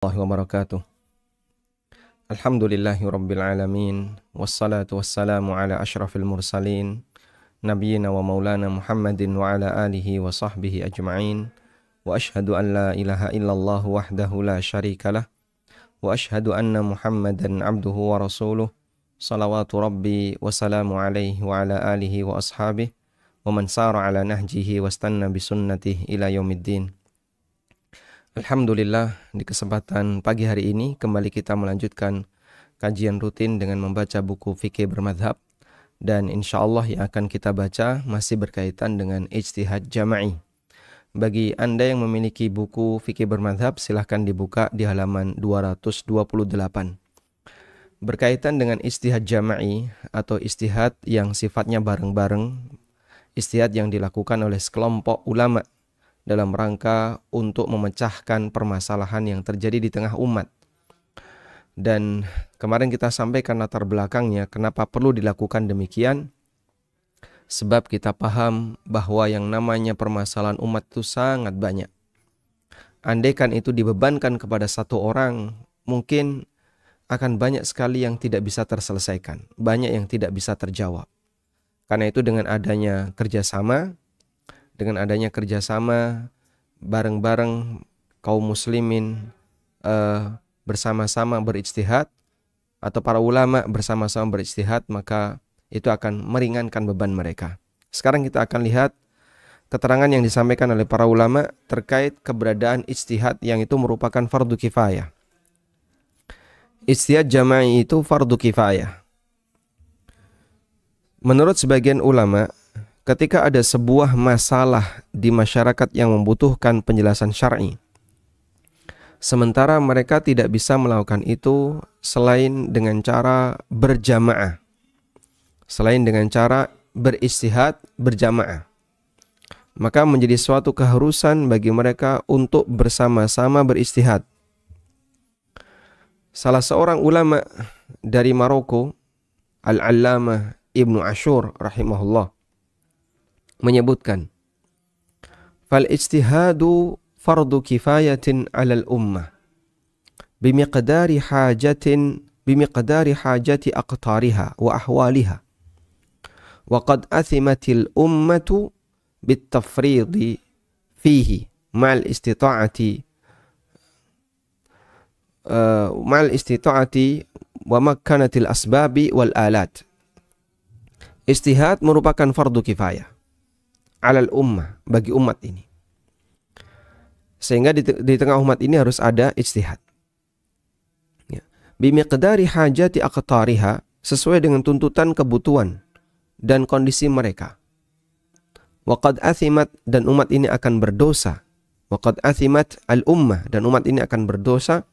Wabarakatuh. Alhamdulillahi Rabbil Alamin. Wassalatu wassalamu ala ashrafil mursalin Nabiyyina wa maulana Muhammadin wa ala alihi wa sahbihi ajma'in. Wa ashhadu an la ilaha illallah wahdahu la syarikalah. Wa ashhadu anna Muhammadan abduhu wa rasuluh. Salawatu Rabbi wa salamu alaihi wa ala alihi wa ashabihi wa man sara ala nahjihi wa stanna bisunnatihi ila yaumiddin. Alhamdulillah, di kesempatan pagi hari ini kembali kita melanjutkan kajian rutin dengan membaca buku fikih bermadhab, dan insya Allah yang akan kita baca masih berkaitan dengan ijtihad jama'i. Bagi Anda yang memiliki buku fikih bermadhab, silahkan dibuka di halaman 228. Berkaitan dengan ijtihad jama'i atau ijtihad yang sifatnya bareng-bareng, ijtihad yang dilakukan oleh sekelompok ulama dalam rangka untuk memecahkan permasalahan yang terjadi di tengah umat. Dan kemarin kita sampaikan latar belakangnya kenapa perlu dilakukan demikian. Sebab kita paham bahwa yang namanya permasalahan umat itu sangat banyak. Andaikan itu dibebankan kepada satu orang, mungkin akan banyak sekali yang tidak bisa terselesaikan, banyak yang tidak bisa terjawab. Karena itu dengan adanya kerjasama bareng-bareng kaum muslimin bersama-sama berijtihad, atau para ulama bersama-sama berijtihad, maka itu akan meringankan beban mereka. Sekarang kita akan lihat keterangan yang disampaikan oleh para ulama terkait keberadaan ijtihad yang itu merupakan fardu kifayah. Ijtihad jama'i itu fardu kifayah. Menurut sebagian ulama, ketika ada sebuah masalah di masyarakat yang membutuhkan penjelasan syar'i, sementara mereka tidak bisa melakukan itu selain dengan cara berjamaah, selain dengan cara berijtihad berjamaah, maka menjadi suatu keharusan bagi mereka untuk bersama-sama berijtihad. Salah seorang ulama dari Maroko, Al-Allamah Ibnu Ashur rahimahullah, menyebutkan, fal ijtihadu fardu kifayatin 'alal ummah bimiqdari hajati aqtariha wa ahwaliha, wa qad athimatil ummatu bitafridi fihi ma'al istita'ati wa makkanatil asbabi wal alat. Ijtihad merupakan fardu kifayah alal ummah, bagi umat ini. Sehingga di tengah umat ini harus ada ijtihad. Ya. Bimiqdari hajati aqtariha, sesuai dengan tuntutan kebutuhan dan kondisi mereka. Waqad athimat, dan umat ini akan berdosa. Waqad athimat al-ummah, dan umat ini akan berdosa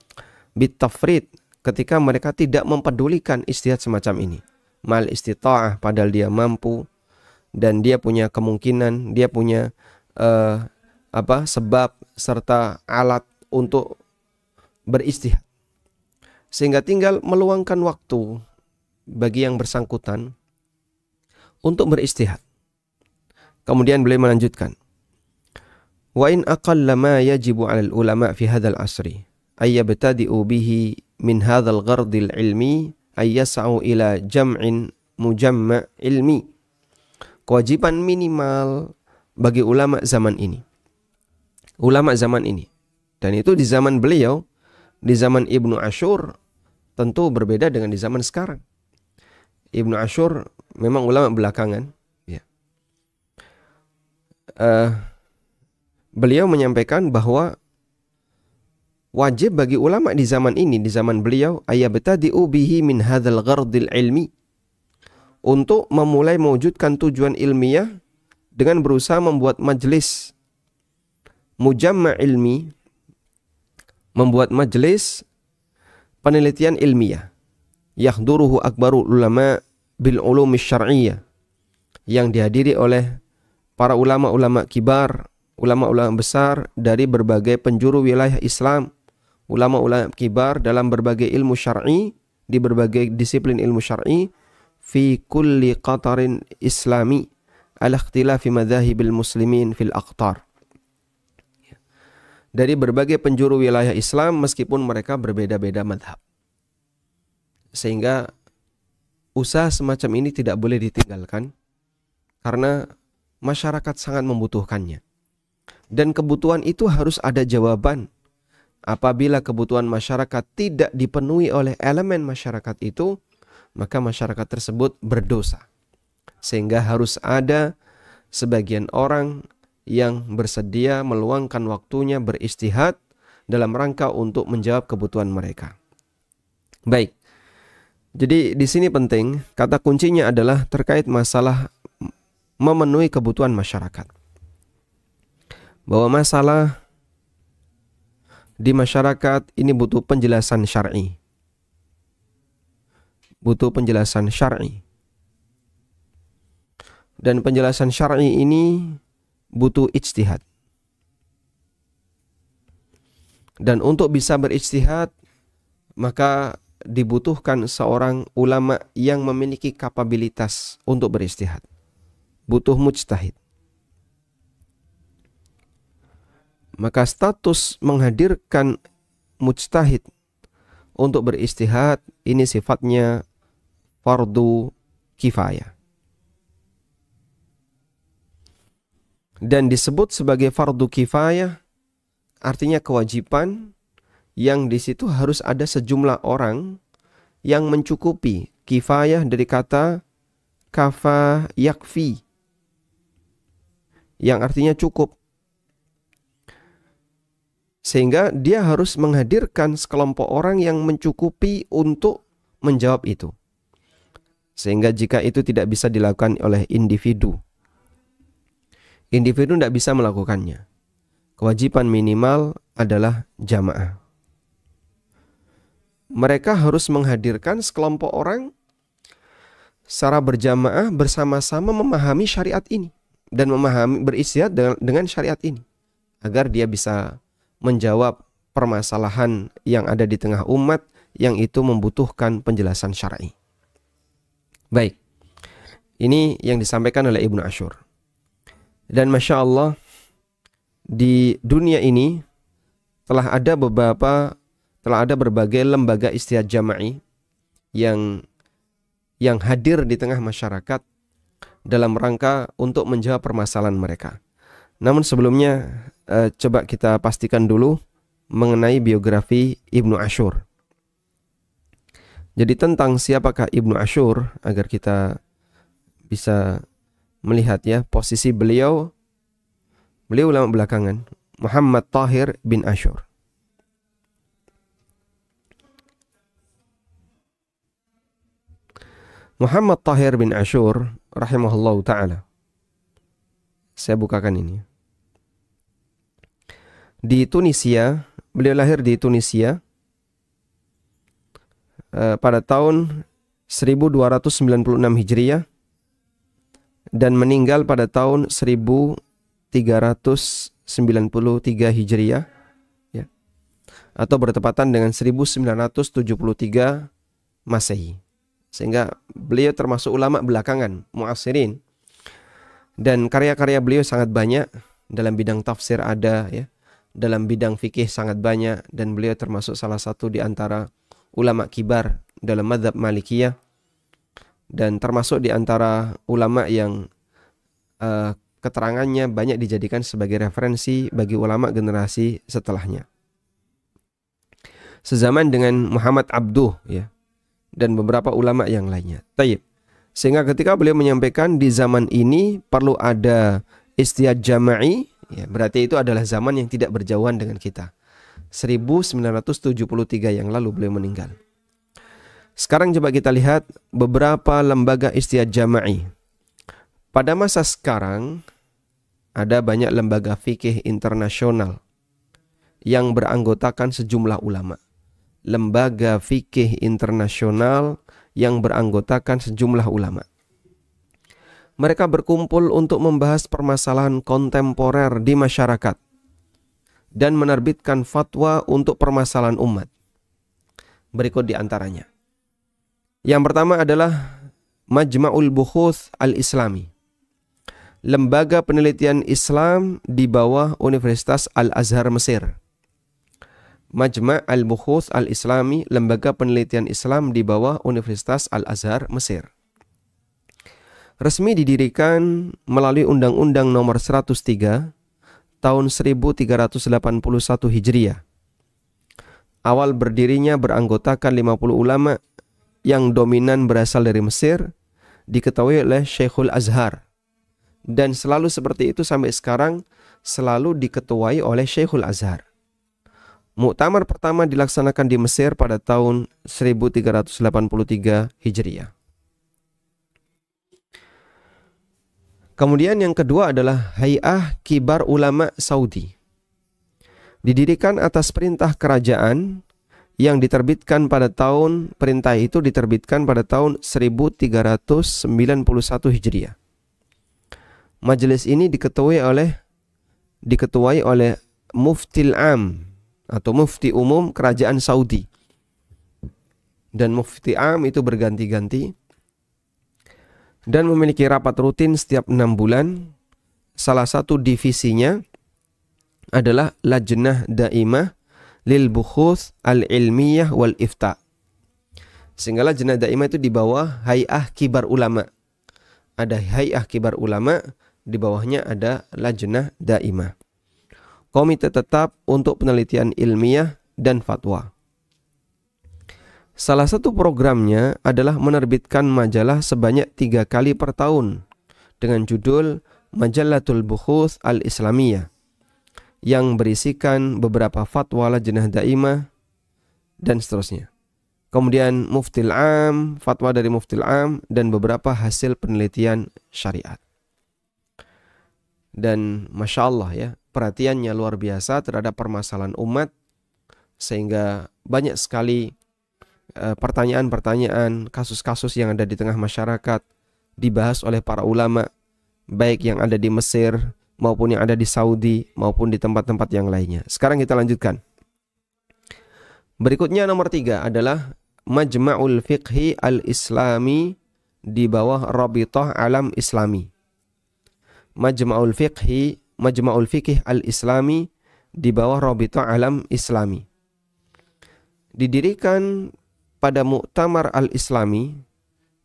bitafrid, ketika mereka tidak mempedulikan ijtihad semacam ini. Mal istita'ah, padahal dia mampu dan dia punya kemungkinan, dia punya sebab serta alat untuk berijtihad, sehingga tinggal meluangkan waktu bagi yang bersangkutan untuk berijtihad. Kemudian beliau melanjutkan, wa in aqalla ma yajibu 'alal ulama fi hadzal asri ay yabtadi'u bihi min hadzal ghardil ilmi ay yas'u ila jam'in mujamma' ilmi. Kewajiban minimal bagi ulama zaman ini. Ulama zaman ini. Dan itu di zaman beliau, di zaman Ibnu Ashur, tentu berbeda dengan di zaman sekarang. Ibnu Ashur memang ulama belakangan. Ya. Beliau menyampaikan bahwa wajib bagi ulama di zaman ini, di zaman beliau, ayabtadi'u bihi min hadzal ghardil ilmi, untuk memulai mewujudkan tujuan ilmiah dengan berusaha membuat majelis mujamma' ilmi, membuat majelis penelitian ilmiah, yahduruhu akbarul ulama bil ulumi syar'iyyah, yang dihadiri oleh para ulama-ulama kibar, ulama-ulama besar dari berbagai penjuru wilayah Islam, ulama-ulama kibar dalam berbagai ilmu syar'i, di berbagai disiplin ilmu syar'i, fi kulli qatarin islami ala ikhtilafi madhahibil muslimin fil aqtar. dari berbagai penjuru wilayah Islam meskipun mereka berbeda-beda madhab. Sehingga usaha semacam ini tidak boleh ditinggalkan karena masyarakat sangat membutuhkannya. Dan kebutuhan itu harus ada jawaban. Apabila kebutuhan masyarakat tidak dipenuhi oleh elemen masyarakat itu, maka masyarakat tersebut berdosa. Sehingga harus ada sebagian orang yang bersedia meluangkan waktunya beristihad dalam rangka untuk menjawab kebutuhan mereka. Baik. Jadi di sini penting, kata kuncinya adalah terkait masalah memenuhi kebutuhan masyarakat. Bahwa masalah di masyarakat ini butuh penjelasan syar'i. Butuh penjelasan syar'i. Dan penjelasan syar'i ini butuh ijtihad. Dan untuk bisa berijtihad, maka dibutuhkan seorang ulama yang memiliki kapabilitas untuk berijtihad. Butuh mujtahid. Maka status menghadirkan mujtahid untuk berijtihad ini sifatnya fardu kifayah. Dan disebut sebagai fardu kifayah artinya kewajiban yang di situ harus ada sejumlah orang yang mencukupi. Kifayah dari kata kafa yakfi, yang artinya cukup. Sehingga dia harus menghadirkan sekelompok orang yang mencukupi untuk menjawab itu. Sehingga jika itu tidak bisa dilakukan oleh individu tidak bisa melakukannya. Kewajiban minimal adalah jamaah. Mereka harus menghadirkan sekelompok orang secara berjamaah bersama-sama memahami syariat ini dan memahami beristihad dengan syariat ini agar dia bisa menjawab permasalahan yang ada di tengah umat yang itu membutuhkan penjelasan syar'i. Baik, ini yang disampaikan oleh Ibnu Ashur. Dan Masya Allah, di dunia ini telah ada berbagai lembaga istihad jama'i yang hadir di tengah masyarakat dalam rangka untuk menjawab permasalahan mereka. Namun sebelumnya coba kita pastikan dulu mengenai biografi Ibnu Ashur. Jadi tentang siapakah Ibnu Ashur agar kita bisa melihat ya posisi beliau ulama belakangan, Muhammad Tahir bin Ashur. Muhammad Tahir bin Ashur rahimahullahu ta'ala. Saya bukakan ini. Di Tunisia, beliau lahir di Tunisia pada tahun 1296 Hijriah dan meninggal pada tahun 1393 Hijriah ya, atau bertepatan dengan 1973 Masehi. Sehingga beliau termasuk ulama belakangan, mu'asirin. Dan karya-karya beliau sangat banyak. Dalam bidang tafsir ada ya, dalam bidang fikih sangat banyak, dan beliau termasuk salah satu di antara ulama kibar dalam mazhab Malikiyah, dan termasuk di antara ulama yang keterangannya banyak dijadikan sebagai referensi bagi ulama generasi setelahnya. Sezaman dengan Muhammad Abduh ya, dan beberapa ulama yang lainnya. Taib. Sehingga ketika beliau menyampaikan di zaman ini perlu ada istihad jama'i, ya, berarti itu adalah zaman yang tidak berjauhan dengan kita. 1973 yang lalu beliau meninggal. Sekarang coba kita lihat beberapa lembaga istihad jama'i. Pada masa sekarang ada banyak lembaga fikih internasional yang beranggotakan sejumlah ulama. Lembaga fikih internasional yang beranggotakan sejumlah ulama. Mereka berkumpul untuk membahas permasalahan kontemporer di masyarakat dan menerbitkan fatwa untuk permasalahan umat. Berikut di antaranya. Yang pertama adalah Majma'ul Bukhuth Al-Islami. lembaga penelitian Islam di bawah Universitas Al-Azhar Mesir. Majma' al-Bukhuth al-Islami, lembaga penelitian Islam di bawah Universitas Al-Azhar Mesir. Resmi didirikan melalui Undang-Undang Nomor 103 tahun 1381 Hijriah. Awal berdirinya beranggotakan 50 ulama yang dominan berasal dari Mesir, diketuai oleh Syekhul Azhar. Dan selalu seperti itu sampai sekarang, selalu diketuai oleh Syekhul Azhar. Muktamar pertama dilaksanakan di Mesir pada tahun 1383 Hijriah. Kemudian yang kedua adalah Hay'ah Kibar Ulama Saudi. Didirikan atas perintah kerajaan yang diterbitkan pada tahun, perintah itu diterbitkan pada tahun 1391 Hijriah. Majelis ini diketuai oleh Muftil Am atau Mufti Umum Kerajaan Saudi. Dan Mufti Am itu berganti-ganti dan memiliki rapat rutin setiap 6 bulan. Salah satu divisinya adalah Lajnah Daimah lil Bukhuth al-Ilmiyah wal Ifta. Sehingga Lajnah Daimah itu di bawah Hay'ah Kibar Ulama. Ada Hay'ah Kibar Ulama, di bawahnya ada Lajnah Daimah. Komite tetap untuk penelitian ilmiah dan fatwa. Salah satu programnya adalah menerbitkan majalah sebanyak 3 kali per tahun dengan judul Majalatul Bukhuth al-Islamiyah yang berisikan beberapa fatwa Lajnah Daimah dan seterusnya. Kemudian Muftil Am, fatwa dari Muftil Am dan beberapa hasil penelitian syariat. Dan Masya Allah ya, perhatiannya luar biasa terhadap permasalahan umat, sehingga banyak sekali pertanyaan-pertanyaan, kasus-kasus yang ada di tengah masyarakat dibahas oleh para ulama, baik yang ada di Mesir maupun yang ada di Saudi maupun di tempat-tempat yang lainnya. Sekarang kita lanjutkan. Berikutnya nomor 3 adalah Majma'ul Fiqhi Al-Islami di bawah Rabithah Alam Islami. Majma'ul Fiqhi Al-Islami di bawah Rabithah Alam Islami. Didirikan pada Muktamar Al-Islami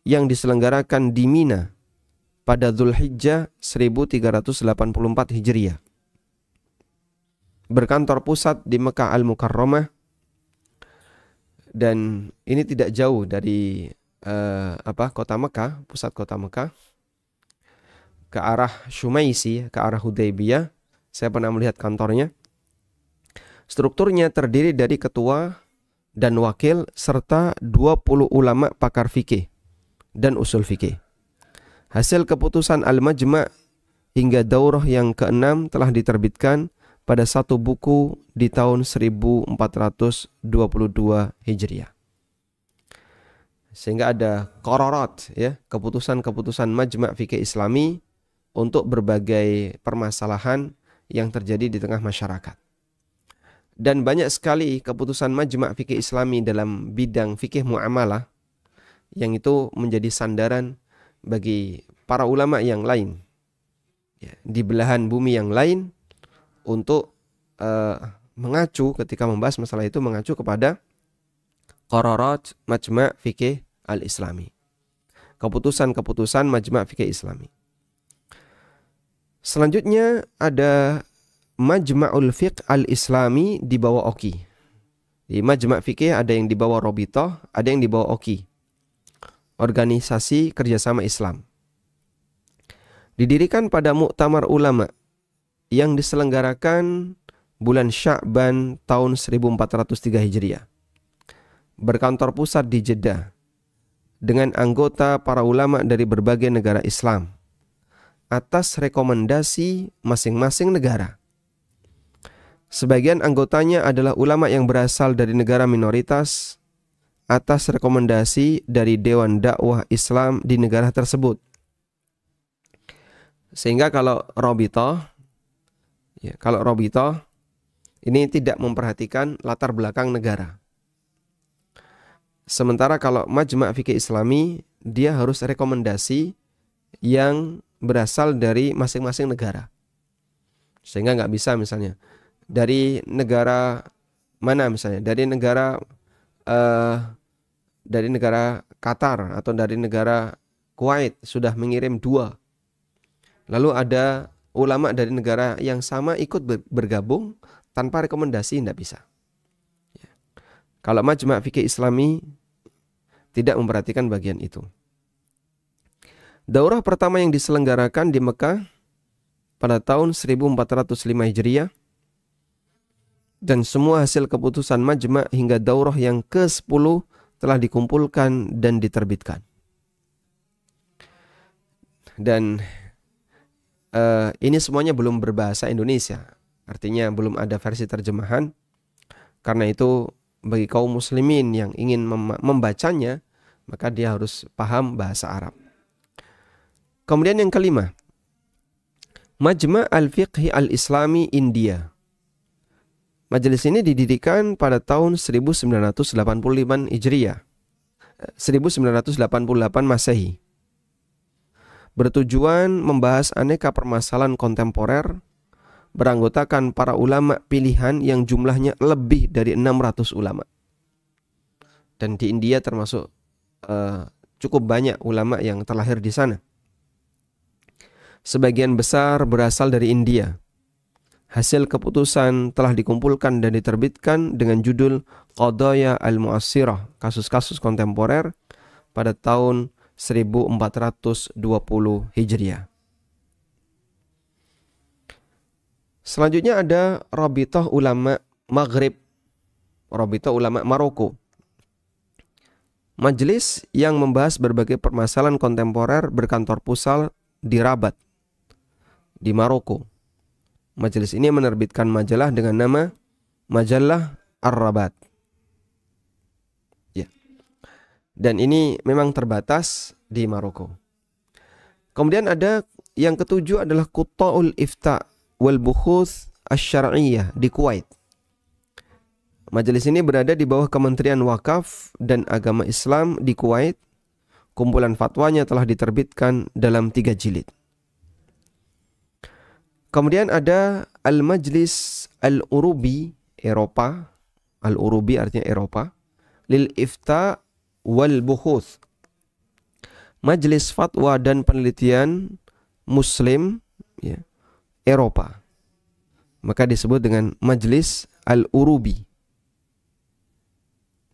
yang diselenggarakan di Mina pada Dzulhijjah 1384 Hijriah. Berkantor pusat di Mekah Al-Mukarramah, dan ini tidak jauh dari kota Mekah, pusat kota Mekah, ke arah Syumaisi, ke arah Hudaybiyah. Saya pernah melihat kantornya. Strukturnya terdiri dari ketua dan wakil serta 20 ulama pakar fikih dan usul fikih. Hasil keputusan Al-Majma' hingga daurah yang ke-6 telah diterbitkan pada satu buku di tahun 1422 Hijriah. Sehingga ada qararat ya, keputusan-keputusan Majma' Fikih Islami untuk berbagai permasalahan yang terjadi di tengah masyarakat. Dan banyak sekali keputusan Majma' Fikih Islami dalam bidang fikih muamalah yang itu menjadi sandaran bagi para ulama yang lain ya, di belahan bumi yang lain untuk mengacu ketika membahas masalah itu, mengacu kepada qararat Majma' Fikih Al-Islami, keputusan-keputusan Majma' Fikih Islami. Selanjutnya ada Majma'ul Fiqh Al-Islami di bawah OKI. Di Majma' Fikih ada yang di bawah Rabithah, ada yang di bawah OKI, Organisasi Kerjasama Islam. Didirikan pada Muktamar Ulama yang diselenggarakan bulan Sya'ban tahun 1403 Hijriah. Berkantor pusat di Jeddah dengan anggota para ulama dari berbagai negara Islam atas rekomendasi masing-masing negara. Sebagian anggotanya adalah ulama yang berasal dari negara minoritas atas rekomendasi dari Dewan Dakwah Islam di negara tersebut. Sehingga kalau Rabithah ini tidak memperhatikan latar belakang negara. Sementara kalau Majma' Fikih Islami, dia harus rekomendasi yang berasal dari masing-masing negara. Sehingga nggak bisa misalnya dari negara mana, misalnya dari negara Qatar atau dari negara Kuwait sudah mengirim 2. Lalu ada ulama dari negara yang sama ikut bergabung tanpa rekomendasi, tidak bisa. Kalau Majma' Fikih Islami tidak memperhatikan bagian itu. Daurah pertama yang diselenggarakan di Mekah pada tahun 1405 Hijriah, dan semua hasil keputusan Majma' hingga daurah yang ke-10 telah dikumpulkan dan diterbitkan. Dan ini semuanya belum berbahasa Indonesia, artinya belum ada versi terjemahan. Karena itu bagi kaum muslimin yang ingin membacanya, maka dia harus paham bahasa Arab. Kemudian yang kelima, Majma' Al-Fiqhi Al-Islami India. Majelis ini didirikan pada tahun 1985 Hijriah, 1988 Masehi. Bertujuan membahas aneka permasalahan kontemporer, beranggotakan para ulama pilihan yang jumlahnya lebih dari 600 ulama. Dan di India termasuk cukup banyak ulama yang terlahir di sana. Sebagian besar berasal dari India. Hasil keputusan telah dikumpulkan dan diterbitkan dengan judul Qadaya Al-Mu'assirah, kasus-kasus kontemporer, pada tahun 1420 Hijriah. Selanjutnya ada Rabithah Ulama Maghrib, Rabithah Ulama Maroko. Majelis yang membahas berbagai permasalahan kontemporer berkantor pusat di Rabat, di Maroko. Majelis ini menerbitkan majalah dengan nama Majalah Ar-Rabat. Ya. Dan ini memang terbatas di Maroko. Kemudian ada yang ketujuh adalah Qutta'ul Ifta wal Bukhuth Asy-Syar'iyyah di Kuwait. Majelis ini berada di bawah Kementerian Wakaf dan Agama Islam di Kuwait. Kumpulan fatwanya telah diterbitkan dalam 3 jilid. Kemudian ada Al-Majlis Al-Urubi Eropa. Al-Urubi artinya Eropa. Lil Ifta wal Bukhuth. Majelis Fatwa dan Penelitian Muslim, ya, Eropa. Maka disebut dengan Majelis Al-Urubi.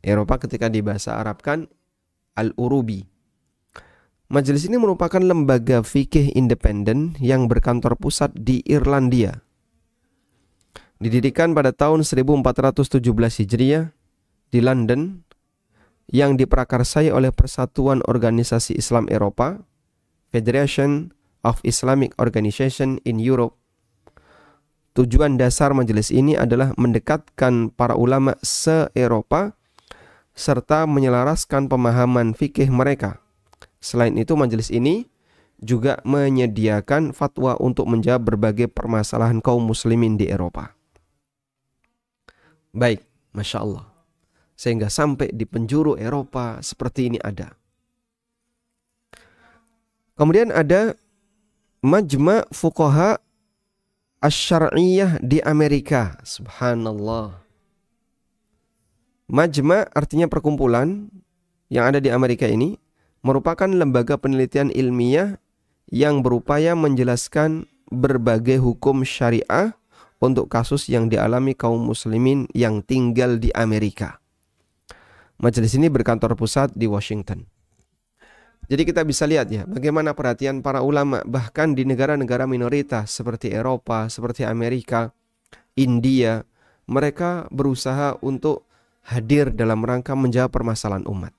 Eropa ketika di bahasa Arab kan Al-Urubi. Majelis ini merupakan lembaga fikih independen yang berkantor pusat di Irlandia. Didirikan pada tahun 1417 Hijriah di London, yang diprakarsai oleh Persatuan Organisasi Islam Eropa, Federation of Islamic Organization in Europe. Tujuan dasar majelis ini adalah mendekatkan para ulama se-Eropa serta menyelaraskan pemahaman fikih mereka. Selain itu, majelis ini juga menyediakan fatwa untuk menjawab berbagai permasalahan kaum muslimin di Eropa. Baik, Masya Allah. Sehingga sampai di penjuru Eropa seperti ini ada. Kemudian ada Majma' Fuqaha Asy-Syar'iyyah di Amerika. Subhanallah. Majma' artinya perkumpulan yang ada di Amerika ini merupakan lembaga penelitian ilmiah yang berupaya menjelaskan berbagai hukum syariah untuk kasus yang dialami kaum muslimin yang tinggal di Amerika. Majelis ini berkantor pusat di Washington. Jadi kita bisa lihat ya, bagaimana perhatian para ulama bahkan di negara-negara minoritas seperti Eropa, seperti Amerika, India. Mereka berusaha untuk hadir dalam rangka menjawab permasalahan umat.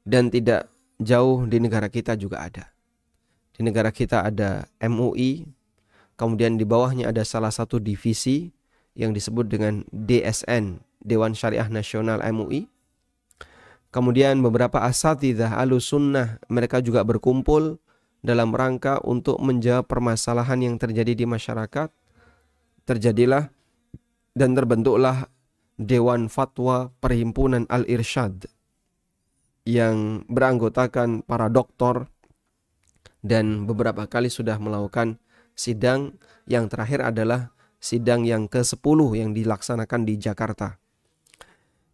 Dan tidak jauh di negara kita juga ada. Di negara kita ada MUI, kemudian di bawahnya ada salah satu divisi yang disebut dengan DSN, Dewan Syariah Nasional MUI. Kemudian beberapa asatidzah Ahlussunnah, mereka juga berkumpul dalam rangka untuk menjawab permasalahan yang terjadi di masyarakat. Terjadilah dan terbentuklah Dewan Fatwa Perhimpunan Al-Irsyad yang beranggotakan para doktor, dan beberapa kali sudah melakukan sidang. Yang terakhir adalah sidang yang ke-10 yang dilaksanakan di Jakarta.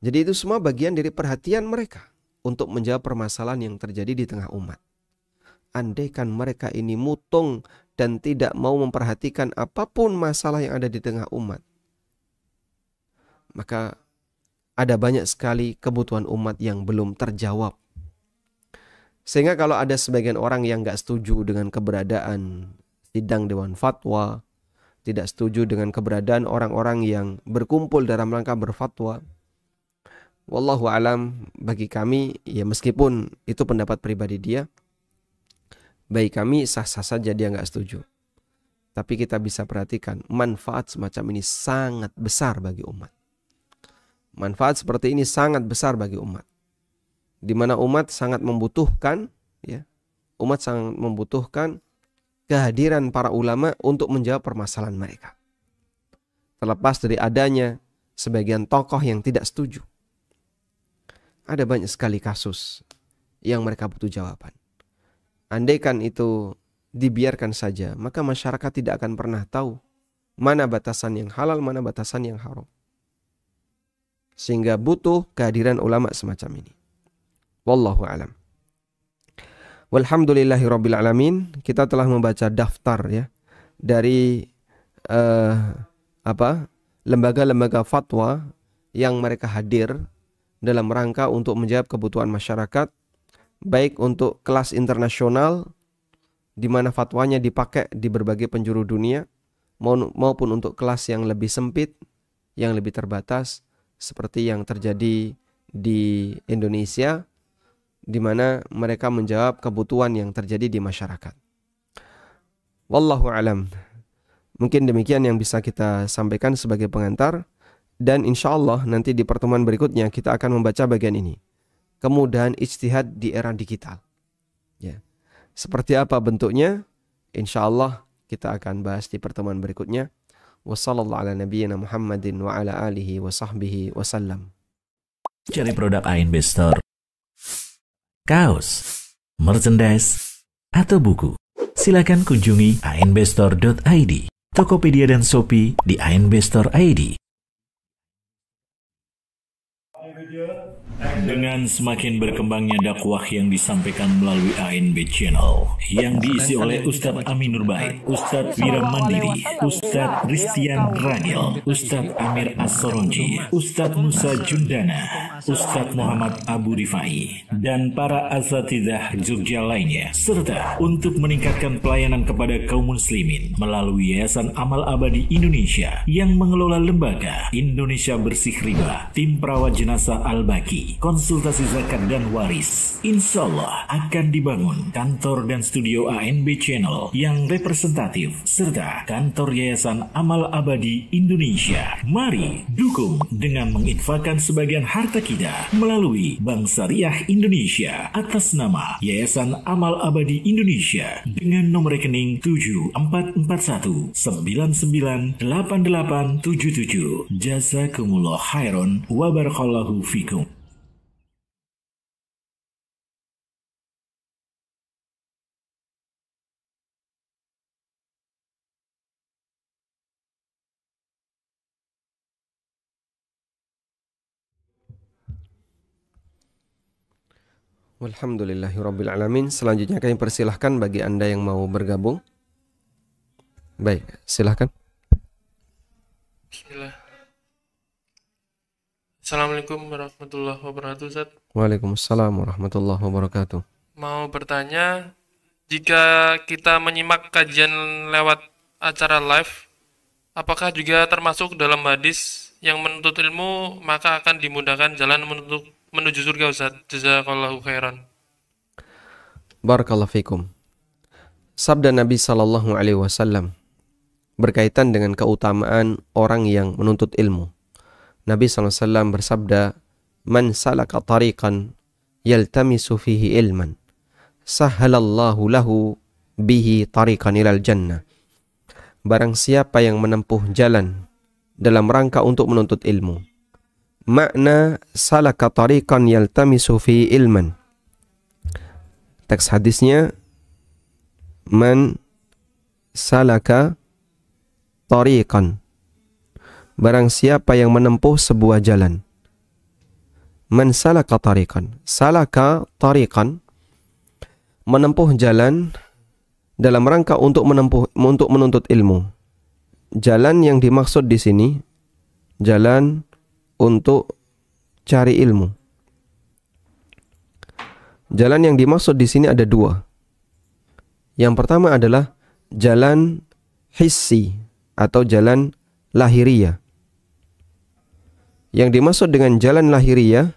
Jadi itu semua bagian dari perhatian mereka untuk menjawab permasalahan yang terjadi di tengah umat. Andaikan mereka ini mutung dan tidak mau memperhatikan apapun masalah yang ada di tengah umat, maka ada banyak sekali kebutuhan umat yang belum terjawab. Sehingga kalau ada sebagian orang yang gak setuju dengan keberadaan sidang Dewan Fatwa, tidak setuju dengan keberadaan orang-orang yang berkumpul dalam rangka berfatwa, wallahu alam, bagi kami, ya meskipun itu pendapat pribadi dia, bagi kami sah-sah saja dia gak setuju. Tapi kita bisa perhatikan, manfaat semacam ini sangat besar bagi umat. Manfaat seperti ini sangat besar bagi umat. Di mana umat sangat membutuhkan, ya, umat sangat membutuhkan kehadiran para ulama untuk menjawab permasalahan mereka. Terlepas dari adanya sebagian tokoh yang tidak setuju, ada banyak sekali kasus yang mereka butuh jawaban. Andaikan itu dibiarkan saja, maka masyarakat tidak akan pernah tahu mana batasan yang halal, mana batasan yang haram. Sehingga butuh kehadiran ulama semacam ini. Wallahu a'lam. Walhamdulillahirabbil alamin. Kita telah membaca daftar, ya, dari lembaga-lembaga fatwa yang mereka hadir dalam rangka untuk menjawab kebutuhan masyarakat, baik untuk kelas internasional di mana fatwanya dipakai di berbagai penjuru dunia, maupun untuk kelas yang lebih sempit, yang lebih terbatas, seperti yang terjadi di Indonesia, di mana mereka menjawab kebutuhan yang terjadi di masyarakat. Wallahu alam. Mungkin demikian yang bisa kita sampaikan sebagai pengantar, dan insya Allah nanti di pertemuan berikutnya kita akan membaca bagian ini, kemudahan ijtihad di era digital. Ya. Seperti apa bentuknya? Insya Allah kita akan bahas di pertemuan berikutnya. Wassallallahu ala nabiyyina Muhammadin wa ala alihi wa sahbihi wasallam. Cari produk ANB Store, kaos, merchandise, atau buku, silakan kunjungi anbstore.id, Tokopedia dan Shopee di ANB Store ID. Dengan semakin berkembangnya dakwah yang disampaikan melalui ANB Channel yang diisi oleh Ustadz Aminur Baik, Ustadz Wira Mandiri, Ustadz Ristian Radil, Ustadz Amir As-Soronji, Ustadz Musa Jundana, Ustadz Muhammad Abu Rifai, dan para asatidzah Jogja lainnya, serta untuk meningkatkan pelayanan kepada kaum muslimin melalui Yayasan Amal Abadi Indonesia yang mengelola lembaga Indonesia Bersih Riba, tim perawat jenazah Al-Baqi, konsultasi zakat dan waris. Insya Allah akan dibangun kantor dan studio ANB Channel yang representatif serta kantor Yayasan Amal Abadi Indonesia. Mari dukung dengan menginfakkan sebagian harta kita melalui Bank Syariah Indonesia atas nama Yayasan Amal Abadi Indonesia dengan nomor rekening 7441998877. Jazakumullah khairan wa barakallahu fikum. Walhamdulillahirabbil alamin. Selanjutnya kami persilahkan bagi Anda yang mau bergabung. Baik, silahkan. Bismillah. Assalamualaikum warahmatullahi wabarakatuh, Ustaz. Waalaikumsalam warahmatullahi wabarakatuh. Mau bertanya, jika kita menyimak kajian lewat acara live, apakah juga termasuk dalam hadis yang menuntut ilmu maka akan dimudahkan jalan menuju surga, Ustaz? Jazakallahu khairan. Barakallahu fikum. Sabda Nabi sallallahu alaihi wasallam berkaitan dengan keutamaan orang yang menuntut ilmu. Nabi sallallahu alaihi wasallam bersabda, "Man salaka tariqan yaltamisu fihi ilman, sahhalallahu lahu bihi tariqan ilal jannah." Barang siapa yang menempuh jalan dalam rangka untuk menuntut ilmu. Makna salaka tariqan yaltamisu fihi ilman, teks hadisnya, Man salaka tariqan. Barang siapa yang menempuh sebuah jalan. Man salaka tariqan. Salaka tariqan, menempuh jalan dalam rangka untuk menuntut ilmu. Jalan yang dimaksud di sini jalan untuk cari ilmu. Jalan yang dimaksud di sini ada dua. Yang pertama adalah jalan hissi atau jalan lahiriah. Yang dimaksud dengan jalan lahiriah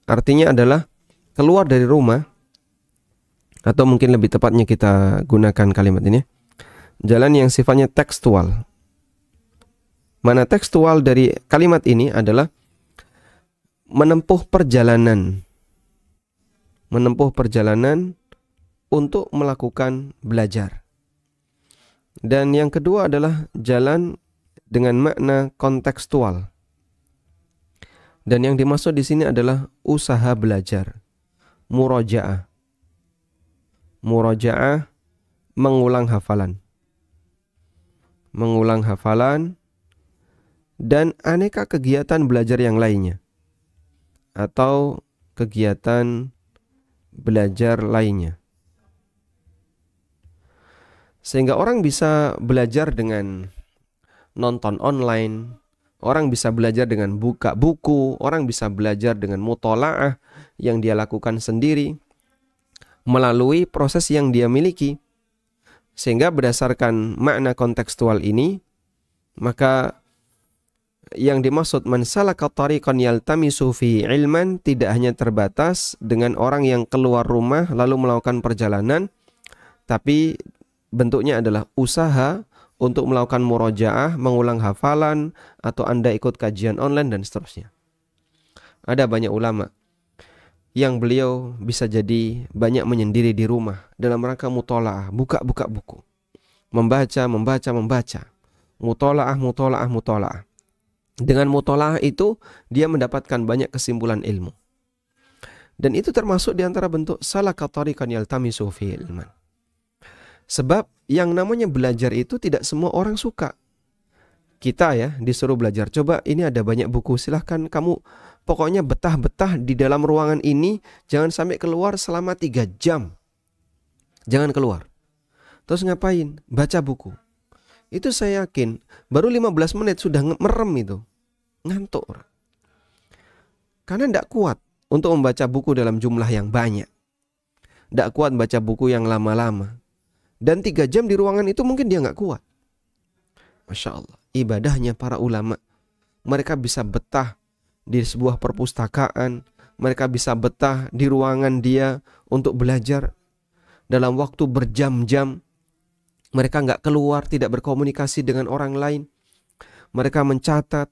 artinya adalah keluar dari rumah, atau mungkin lebih tepatnya kita gunakan kalimat ini, jalan yang sifatnya tekstual. Mana tekstual dari kalimat ini adalah menempuh perjalanan. Menempuh perjalanan untuk melakukan belajar. Dan yang kedua adalah jalan dengan makna kontekstual. Dan yang dimaksud di sini adalah usaha belajar, murajaah. Murajaah, mengulang hafalan. Mengulang hafalan dan aneka kegiatan belajar yang lainnya. Atau kegiatan belajar lainnya. Sehingga orang bisa belajar dengan nonton online, orang bisa belajar dengan buka buku, orang bisa belajar dengan mutola'ah yang dia lakukan sendiri melalui proses yang dia miliki. Sehingga berdasarkan makna kontekstual ini, maka yang dimaksud man salaka tariqan yaltamisu fi ilman tidak hanya terbatas dengan orang yang keluar rumah lalu melakukan perjalanan, tapi bentuknya adalah usaha untuk melakukan murojaah, mengulang hafalan, atau Anda ikut kajian online dan seterusnya. Ada banyak ulama yang beliau bisa jadi banyak menyendiri di rumah dalam rangka mutola'ah, buka-buka buku, membaca. Mutola'ah. Dengan mutola'ah itu dia mendapatkan banyak kesimpulan ilmu. Dan itu termasuk di antara bentuk salaka tariqan yaltamisu fi ilman. Sebab yang namanya belajar itu tidak semua orang suka. Kita ya disuruh belajar. Coba ini ada banyak buku, silahkan kamu pokoknya betah-betah di dalam ruangan ini. Jangan sampai keluar selama 3 jam. Jangan keluar. Terus ngapain? Baca buku. Itu saya yakin baru 15 menit sudah merem itu. Ngantuk. Karena tidak kuat untuk membaca buku dalam jumlah yang banyak. Tidak kuat baca buku yang lama-lama. Dan 3 jam di ruangan itu mungkin dia nggak kuat. Masya Allah. Ibadahnya para ulama. Mereka bisa betah di sebuah perpustakaan. Mereka bisa betah di ruangan dia untuk belajar dalam waktu berjam-jam. Mereka nggak keluar, tidak berkomunikasi dengan orang lain. Mereka mencatat,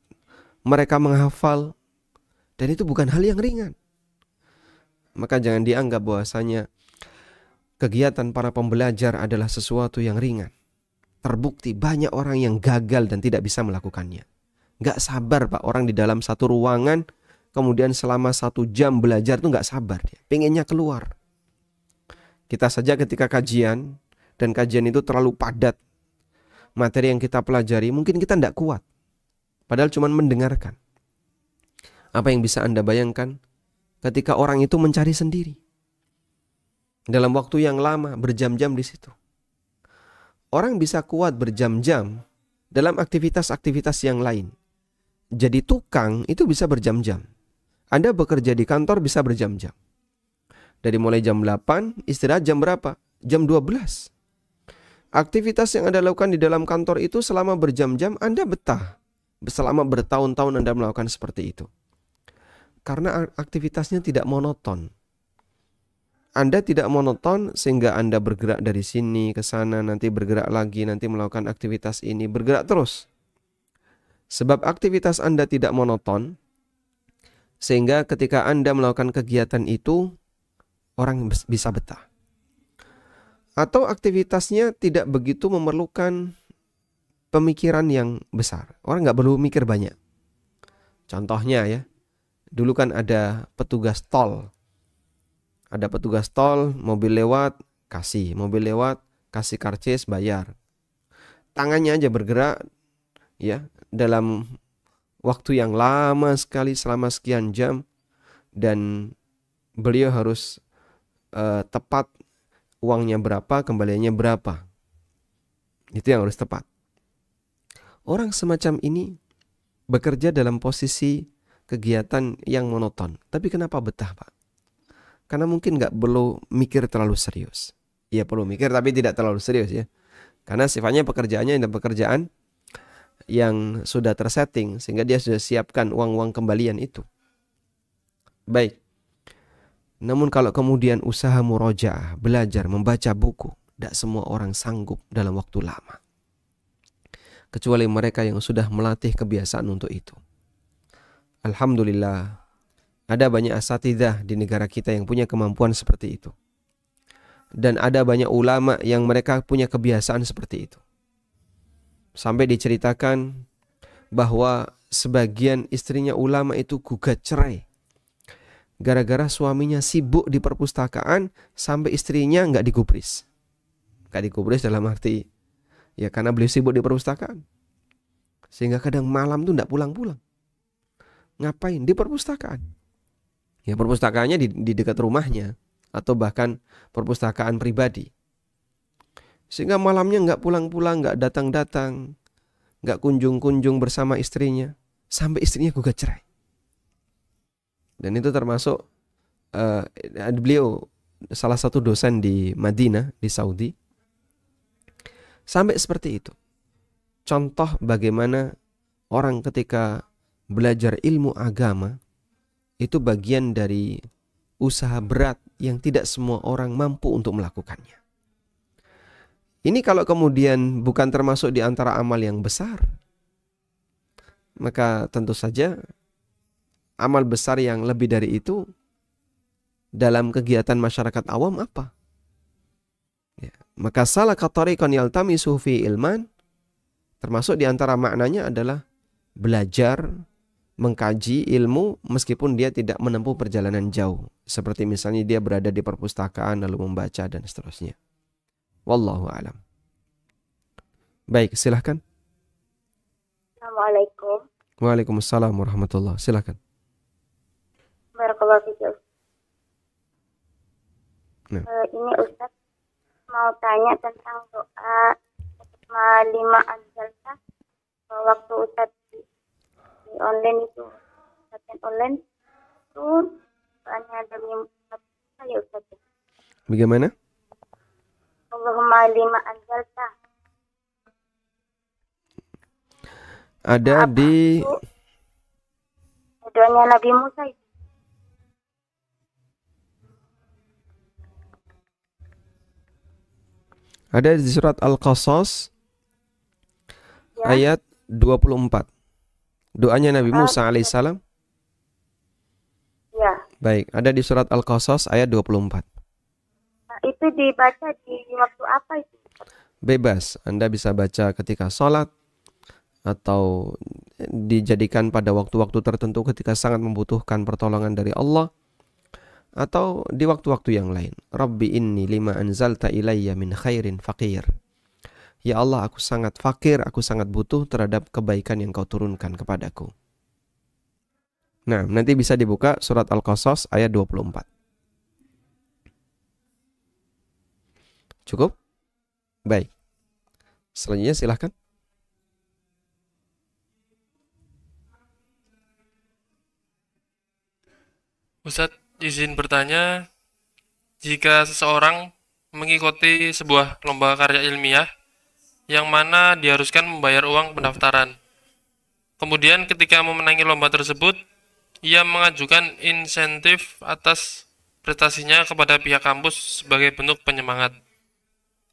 mereka menghafal. Dan itu bukan hal yang ringan. Maka jangan dianggap bahwasanya kegiatan para pembelajar adalah sesuatu yang ringan. Terbukti banyak orang yang gagal dan tidak bisa melakukannya. Gak sabar Pak, orang di dalam satu ruangan, kemudian selama 1 jam belajar itu gak sabar. Dia pengennya keluar. Kita saja ketika kajian, dan kajian itu terlalu padat, materi yang kita pelajari, mungkin kita tidak kuat. Padahal cuma mendengarkan. Apa yang bisa Anda bayangkan ketika orang itu mencari sendiri? Dalam waktu yang lama, berjam-jam di situ. Orang bisa kuat berjam-jam dalam aktivitas-aktivitas yang lain. Jadi tukang itu bisa berjam-jam. Anda bekerja di kantor bisa berjam-jam. Dari mulai jam 8, istirahat jam berapa? Jam 12. Aktivitas yang Anda lakukan di dalam kantor itu selama berjam-jam, Anda betah. Selama bertahun-tahun Anda melakukan seperti itu. Karena aktivitasnya tidak monoton. Anda tidak monoton sehingga Anda bergerak dari sini ke sana, nanti bergerak lagi, nanti melakukan aktivitas ini, bergerak terus. Sebab aktivitas Anda tidak monoton, sehingga ketika Anda melakukan kegiatan itu, orang bisa betah. Atau aktivitasnya tidak begitu memerlukan pemikiran yang besar. Orang nggak perlu mikir banyak. Contohnya ya, dulu kan ada petugas tol. Ada petugas tol, mobil lewat, kasih. Mobil lewat, kasih karcis, bayar. Tangannya aja bergerak ya dalam waktu yang lama sekali selama sekian jam, dan beliau harus tepat uangnya berapa, kembaliannya berapa. Itu yang harus tepat. Orang semacam ini bekerja dalam posisi kegiatan yang monoton. Tapi kenapa betah, Pak? Karena mungkin nggak perlu mikir terlalu serius. Ya perlu mikir tapi tidak terlalu serius ya. Karena sifatnya pekerjaannya adalah pekerjaan yang sudah tersetting, sehingga dia sudah siapkan uang-uang kembalian itu. Baik. Namun kalau kemudian usaha murojaah, belajar, membaca buku, tidak semua orang sanggup dalam waktu lama. Kecuali mereka yang sudah melatih kebiasaan untuk itu. Alhamdulillah, ada banyak asatidzah di negara kita yang punya kemampuan seperti itu. Dan ada banyak ulama yang mereka punya kebiasaan seperti itu. Sampai diceritakan bahwa sebagian istrinya ulama itu gugat cerai gara-gara suaminya sibuk di perpustakaan sampai istrinya nggak digubris. Nggak digubris dalam arti ya karena beliau sibuk di perpustakaan. Sehingga kadang malam tuh nggak pulang-pulang. Ngapain? Di perpustakaan. Ya perpustakaannya di dekat rumahnya, atau bahkan perpustakaan pribadi. Sehingga malamnya nggak pulang-pulang, nggak datang-datang, nggak kunjung-kunjung bersama istrinya, sampai istrinya gugat cerai. Dan itu termasuk beliau salah satu dosen di Madinah, di Saudi. Sampai seperti itu. Contoh bagaimana orang ketika belajar ilmu agama itu bagian dari usaha berat yang tidak semua orang mampu untuk melakukannya. Ini kalau kemudian bukan termasuk di antara amal yang besar, maka tentu saja amal besar yang lebih dari itu dalam kegiatan masyarakat awam apa? Ya, maka salaka tariqan yaltamisu fi ilman, termasuk di antara maknanya adalah belajar, mengkaji ilmu meskipun dia tidak menempuh perjalanan jauh. Seperti misalnya dia berada di perpustakaan lalu membaca dan seterusnya. Wallahu a'lam. Baik, silahkan. Assalamualaikum. Waalaikumsalam warahmatullahi. Silahkan. Barakallahu fiik. Nah. Ini Ustaz mau tanya tentang doa lima anzalta. Waktu Ustaz di online itu, latihan online itu hanya demi saya Ustaz. Bagaimana? Allahumma lima anzalta. Ada di doanya Nabi Musa itu. Ada di surat Al-Qasas Ya. ayat 24. Doanya Nabi Musa alaihissalam. Ya. Baik, ada di surat Al-Qasas ayat 24. Nah, itu dibaca di waktu apa itu? Bebas, Anda bisa baca ketika sholat, atau dijadikan pada waktu-waktu tertentu ketika sangat membutuhkan pertolongan dari Allah, atau di waktu-waktu yang lain. Rabbi inni lima anzalta ilayya min khairin faqir. Ya Allah, aku sangat fakir, aku sangat butuh terhadap kebaikan yang kau turunkan kepadaku. Nah, nanti bisa dibuka surat Al-Qasas ayat 24. Cukup? Baik. Selanjutnya silahkan. Ustadz, izin bertanya, jika seseorang mengikuti sebuah lomba karya ilmiah yang mana diharuskan membayar uang pendaftaran, kemudian ketika memenangi lomba tersebut, ia mengajukan insentif atas prestasinya kepada pihak kampus sebagai bentuk penyemangat.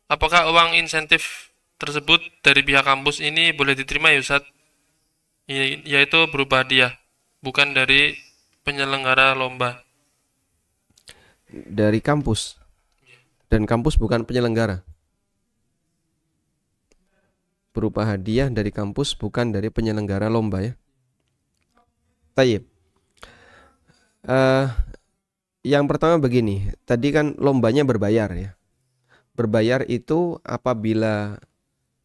Apakah uang insentif tersebut dari pihak kampus ini boleh diterima ya Ustadz? Yaitu berupa hadiah, bukan dari penyelenggara lomba. Dari kampus. Dan kampus bukan penyelenggara. Berupa hadiah dari kampus, bukan dari penyelenggara lomba ya. Tayyib. Yang pertama begini, tadi kan lombanya berbayar ya. berbayar itu apabila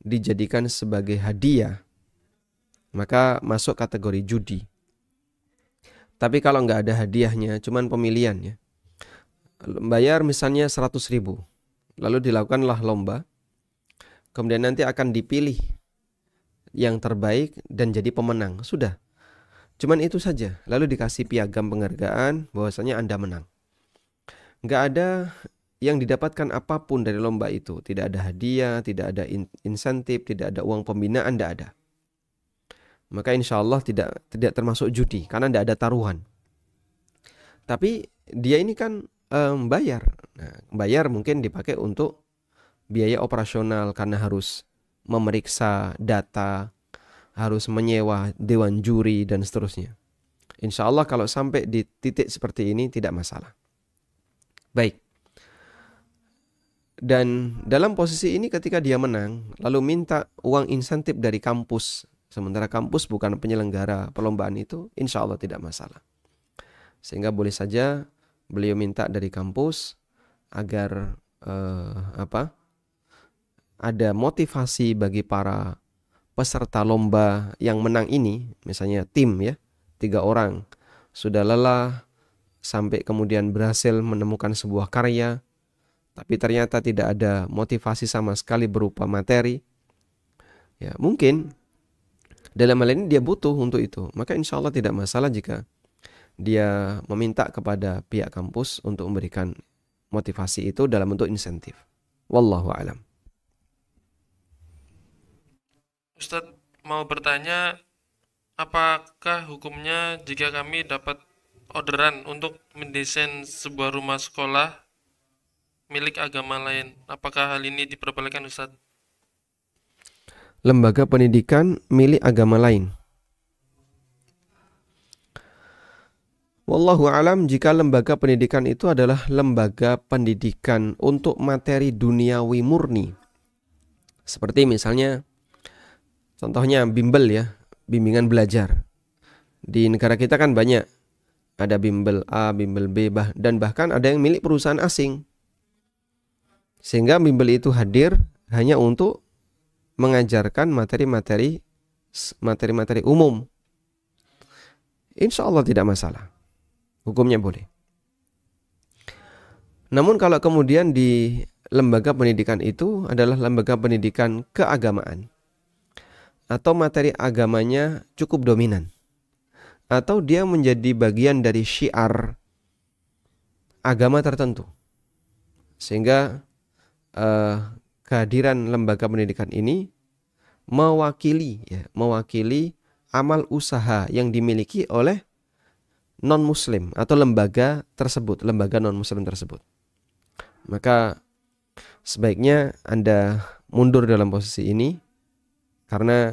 dijadikan sebagai hadiah, maka masuk kategori judi. Tapi kalau nggak ada hadiahnya, cuman pemilihan ya, bayar misalnya 100.000, lalu dilakukanlah lomba, kemudian nanti akan dipilih yang terbaik dan jadi pemenang. Sudah, cuman itu saja. Lalu dikasih piagam penghargaan bahwasanya Anda menang. Nggak ada yang didapatkan apapun dari lomba itu. Tidak ada hadiah, tidak ada insentif, tidak ada uang pembinaan, tidak ada. Maka insya Allah tidak termasuk judi karena tidak ada taruhan. Tapi dia ini kan bayar. Nah, bayar mungkin dipakai untuk biaya operasional karena harus memeriksa data, harus menyewa dewan juri dan seterusnya. Insya Allah kalau sampai di titik seperti ini tidak masalah. Baik. Dan dalam posisi ini ketika dia menang, lalu minta uang insentif dari kampus, sementara kampus bukan penyelenggara perlombaan itu, insya Allah tidak masalah. Sehingga boleh saja beliau minta dari kampus agar ada motivasi bagi para peserta lomba yang menang ini, misalnya tim ya, 3 orang sudah lelah sampai kemudian berhasil menemukan sebuah karya, tapi ternyata tidak ada motivasi sama sekali berupa materi. Ya, mungkin dalam hal ini dia butuh untuk itu. Maka insya Allah tidak masalah jika dia meminta kepada pihak kampus untuk memberikan motivasi itu dalam bentuk insentif. Wallahu a'lam. Ustadz mau bertanya, apakah hukumnya jika kami dapat orderan untuk mendesain sebuah rumah sekolah milik agama lain? Apakah hal ini diperbolehkan, Ustadz? Lembaga pendidikan milik agama lain. Wallahu alam, jika lembaga pendidikan itu adalah lembaga pendidikan untuk materi duniawi murni. Seperti misalnya contohnya bimbel ya, bimbingan belajar. Di negara kita kan banyak. Ada bimbel A, bimbel B, dan bahkan ada yang milik perusahaan asing. Sehingga bimbel itu hadir hanya untuk mengajarkan materi-materi umum. Insya Allah tidak masalah. Hukumnya boleh. Namun kalau kemudian di lembaga pendidikan itu adalah lembaga pendidikan keagamaan, atau materi agamanya cukup dominan, atau dia menjadi bagian dari syiar agama tertentu, sehingga kehadiran lembaga pendidikan ini mewakili amal usaha yang dimiliki oleh non-muslim atau lembaga non-muslim tersebut. Maka sebaiknya Anda mundur dalam posisi ini karena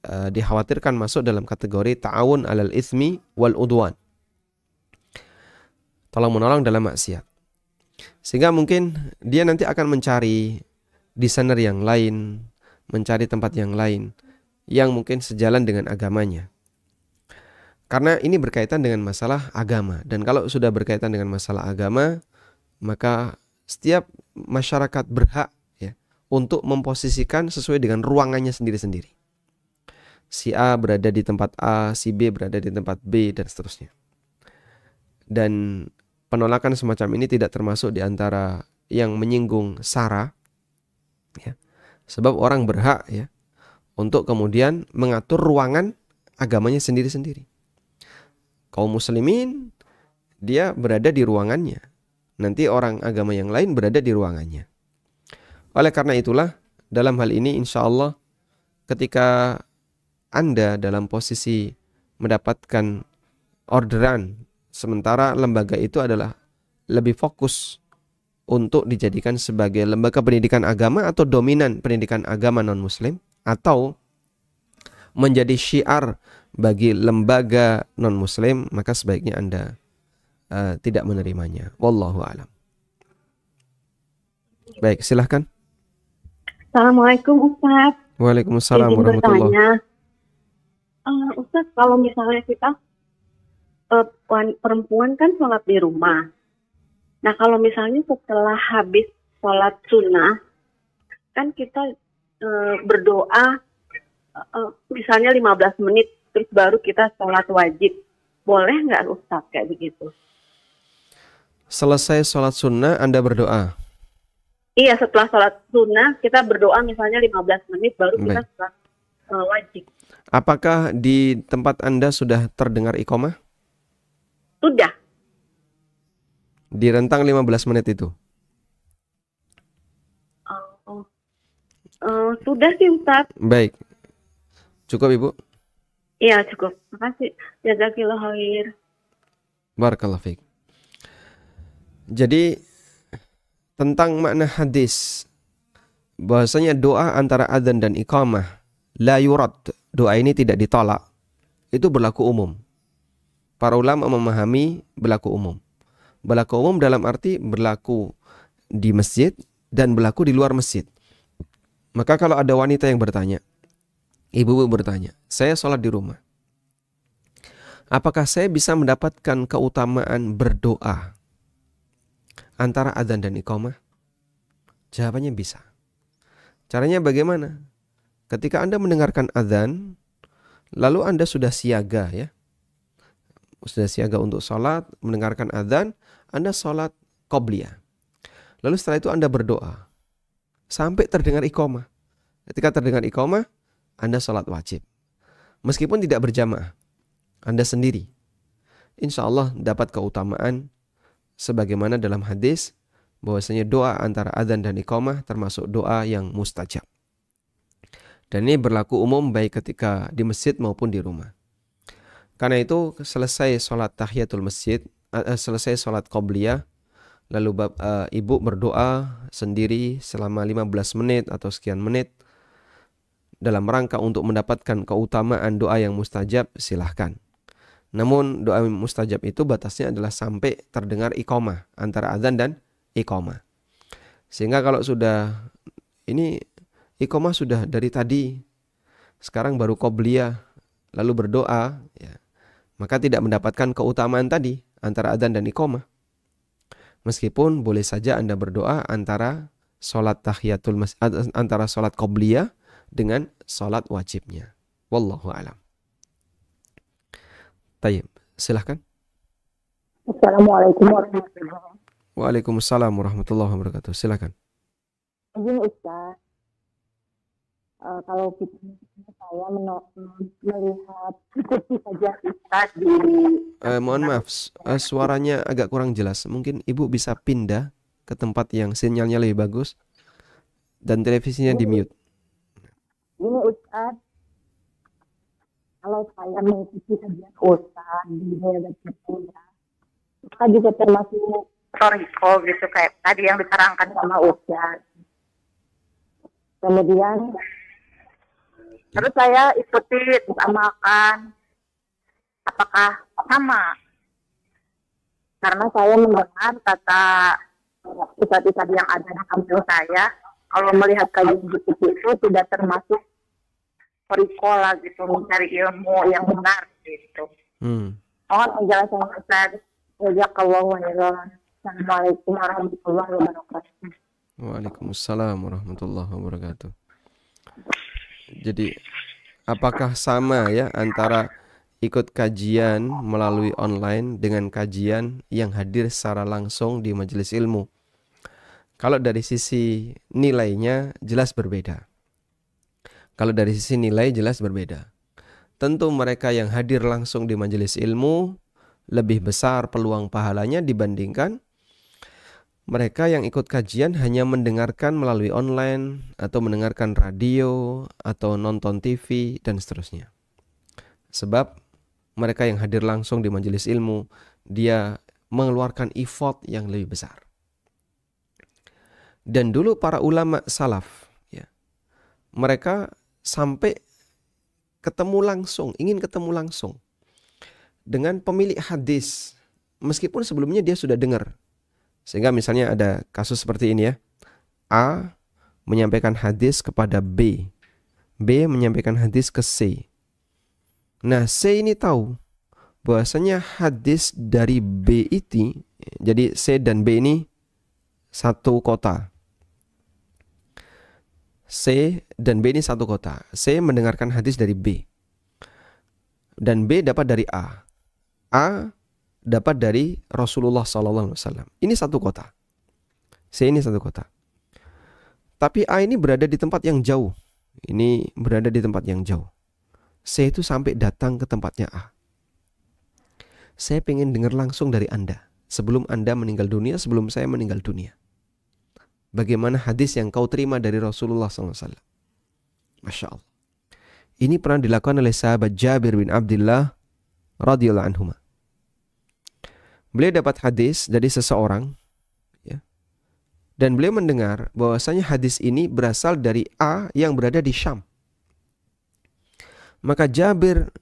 dikhawatirkan masuk dalam kategori ta'awun 'alal itsmi wal udwan. Tolong-menolong dalam maksiat. Sehingga mungkin dia nanti akan mencari desainer yang lain, mencari tempat yang lain yang mungkin sejalan dengan agamanya. Karena ini berkaitan dengan masalah agama, dan kalau sudah berkaitan dengan masalah agama, maka setiap masyarakat berhak ya untuk memposisikan sesuai dengan ruangannya sendiri-sendiri. Si A berada di tempat A, si B berada di tempat B, dan seterusnya. Dan penolakan semacam ini tidak termasuk di antara yang menyinggung sara, ya. Sebab orang berhak ya untuk kemudian mengatur ruangan agamanya sendiri-sendiri. Kaum muslimin dia berada di ruangannya, nanti orang agama yang lain berada di ruangannya. Oleh karena itulah dalam hal ini insya Allah ketika Anda dalam posisi mendapatkan orderan sementara lembaga itu adalah lebih fokus untuk dijadikan sebagai lembaga pendidikan agama atau dominan pendidikan agama non-muslim, atau menjadi syiar bagi lembaga non-muslim, maka sebaiknya Anda tidak menerimanya. Wallahu a'lam. Baik, silahkan. Assalamualaikum Ustaz. Waalaikumsalam Izin warahmatullahi bertanya, Ustaz, kalau misalnya kita perempuan kan sholat di rumah. Nah, kalau misalnya setelah habis sholat sunnah, kan kita berdoa misalnya 15 menit, terus baru kita sholat wajib. Boleh nggak Ustaz kayak begitu? Selesai sholat sunnah Anda berdoa? Iya, setelah sholat sunnah kita berdoa misalnya 15 menit, baru kita sholat wajib. Apakah di tempat Anda sudah terdengar iqamah? Sudah. Di rentang 15 menit itu? Sudah sih Ustaz. Baik. Cukup Ibu? Iya cukup. Makasih. Jazakillah khair. Barakallahu fiik. Jadi tentang makna hadis bahwasanya doa antara adzan dan iqamah la yurad, doa ini tidak ditolak, itu berlaku umum. Para ulama memahami berlaku umum. Berlaku umum dalam arti berlaku di masjid dan berlaku di luar masjid. Maka kalau ada wanita yang bertanya, ibu-ibu bertanya, saya sholat di rumah, apakah saya bisa mendapatkan keutamaan berdoa antara adzan dan iqamah? Jawabannya bisa. Caranya bagaimana? Ketika Anda mendengarkan adzan, lalu Anda sudah siaga ya. Sudah siaga untuk sholat, mendengarkan adzan, Anda sholat qobliyah. Lalu setelah itu Anda berdoa sampai terdengar iqamah. Ketika terdengar iqamah, Anda sholat wajib. Meskipun tidak berjamaah, Anda sendiri, insya Allah dapat keutamaan sebagaimana dalam hadis bahwasanya doa antara adzan dan iqamah termasuk doa yang mustajab. Dan ini berlaku umum baik ketika di masjid maupun di rumah. Karena itu selesai sholat tahiyatul masjid, selesai sholat qobliyah, lalu ibu berdoa sendiri selama 15 menit atau sekian menit dalam rangka untuk mendapatkan keutamaan doa yang mustajab, silahkan. Namun doa mustajab itu batasnya adalah sampai terdengar iqamah, antara adzan dan iqamah. Sehingga kalau sudah ini iqamah sudah dari tadi, sekarang baru qobliyah, lalu berdoa, ya, maka tidak mendapatkan keutamaan tadi antara adzan dan iqamah. Meskipun boleh saja Anda berdoa antara sholat tahiyatul masjid, antara sholat qobliyah dengan sholat wajibnya. Wallahu a'lam. Tayyib, silahkan. Assalamualaikum warahmatullahi wabarakatuh. Waalaikumsalam warahmatullahi wabarakatuh. Silahkan. Izin Ustaz, kalau saya melihat ikuti saja Ustaz di mohon maaf, suaranya agak kurang jelas. Mungkin Ibu bisa pindah ke tempat yang sinyalnya lebih bagus dan televisinya di mute. Ini Ustaz, kalau saya mengikuti kajian Ustaz di Yayasan Cipta, Ustaz juga termasuk Toriko gitu kayak tadi yang diterangkan sama Ustaz. Kemudian terus saya ikuti utamakan, apakah sama? Karena saya mendengar kata ustaz-ustaz yang ada di kampung saya, kalau melihat kajian itu tidak termasuk perikola gitu, mencari ilmu yang benar gitu. Mohon penjelasan Ustaz. Jazakallahu khairan. Assalamualaikum warahmatullahi wabarakatuh. Waalaikumsalam warahmatullahi wabarakatuh. Jadi apakah sama ya antara ikut kajian melalui online dengan kajian yang hadir secara langsung di majelis ilmu? Kalau dari sisi nilainya jelas berbeda. Kalau dari sisi nilai jelas berbeda. Tentu mereka yang hadir langsung di majelis ilmu lebih besar peluang pahalanya dibandingkan mereka yang ikut kajian hanya mendengarkan melalui online atau mendengarkan radio atau nonton TV dan seterusnya. Sebab mereka yang hadir langsung di majelis ilmu, dia mengeluarkan effort yang lebih besar. Dan dulu para ulama salaf, ya, mereka sampai ketemu langsung, ingin ketemu langsung dengan pemilik hadis, meskipun sebelumnya dia sudah dengar. Sehingga misalnya ada kasus seperti ini ya, A menyampaikan hadis kepada B, B menyampaikan hadis ke C. Nah C ini tahu bahwasanya hadis dari B itu, jadi C dan B ini satu kota, C dan B ini satu kota. C mendengarkan hadis dari B. Dan B dapat dari A. A dapat dari Rasulullah SAW. Ini satu kota. C ini satu kota. Tapi A ini berada di tempat yang jauh. Ini berada di tempat yang jauh. C itu sampai datang ke tempatnya A. Saya pengen dengar langsung dari Anda. Sebelum Anda meninggal dunia, sebelum saya meninggal dunia. Bagaimana hadis yang kau terima dari Rasulullah SAW. Masya Allah. Ini pernah dilakukan oleh sahabat Jabir bin Abdullah radhiyallahu anhuma. Beliau dapat hadis dari seseorang, ya, dan beliau mendengar bahwasanya hadis ini berasal dari A yang berada di Syam. Maka Jabir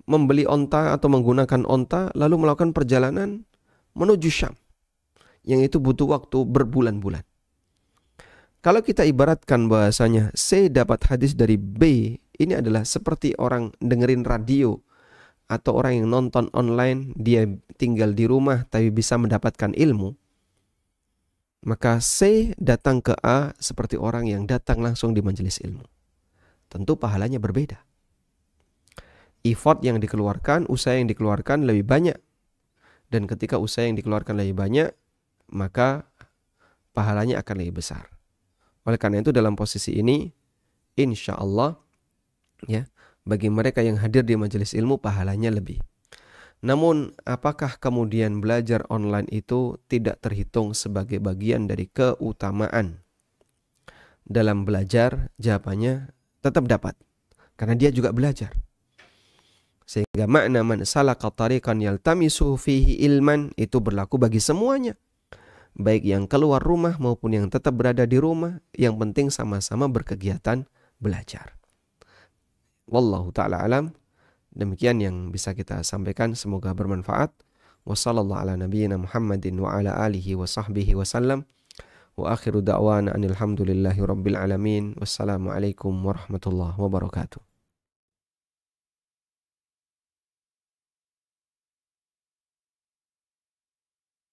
membeli onta atau menggunakan onta lalu melakukan perjalanan menuju Syam, yang itu butuh waktu berbulan-bulan. Kalau kita ibaratkan bahasanya C dapat hadis dari B, ini adalah seperti orang dengerin radio atau orang yang nonton online, dia tinggal di rumah tapi bisa mendapatkan ilmu. Maka C datang ke A seperti orang yang datang langsung di majelis ilmu. Tentu pahalanya berbeda. Effort yang dikeluarkan, usaha yang dikeluarkan lebih banyak. Dan ketika usaha yang dikeluarkan lebih banyak, maka pahalanya akan lebih besar. Oleh karena itu dalam posisi ini, insya Allah, ya, bagi mereka yang hadir di majelis ilmu pahalanya lebih. Namun apakah kemudian belajar online itu tidak terhitung sebagai bagian dari keutamaan dalam belajar? Jawabannya tetap dapat, karena dia juga belajar. Sehingga makna man salaka tariqan yaltamisu fihi ilman itu berlaku bagi semuanya. Baik yang keluar rumah maupun yang tetap berada di rumah, yang penting sama-sama berkegiatan belajar. Wallahu ta'ala alam. Demikian yang bisa kita sampaikan, semoga bermanfaat. Wassallallahu ala nabiyyina Muhammadin wa ala alihi wa sahbihi wasallam. Wa akhiru da'wana anil hamdulillahi rabbil alamin. Wassalamualaikum warahmatullahi wabarakatuh.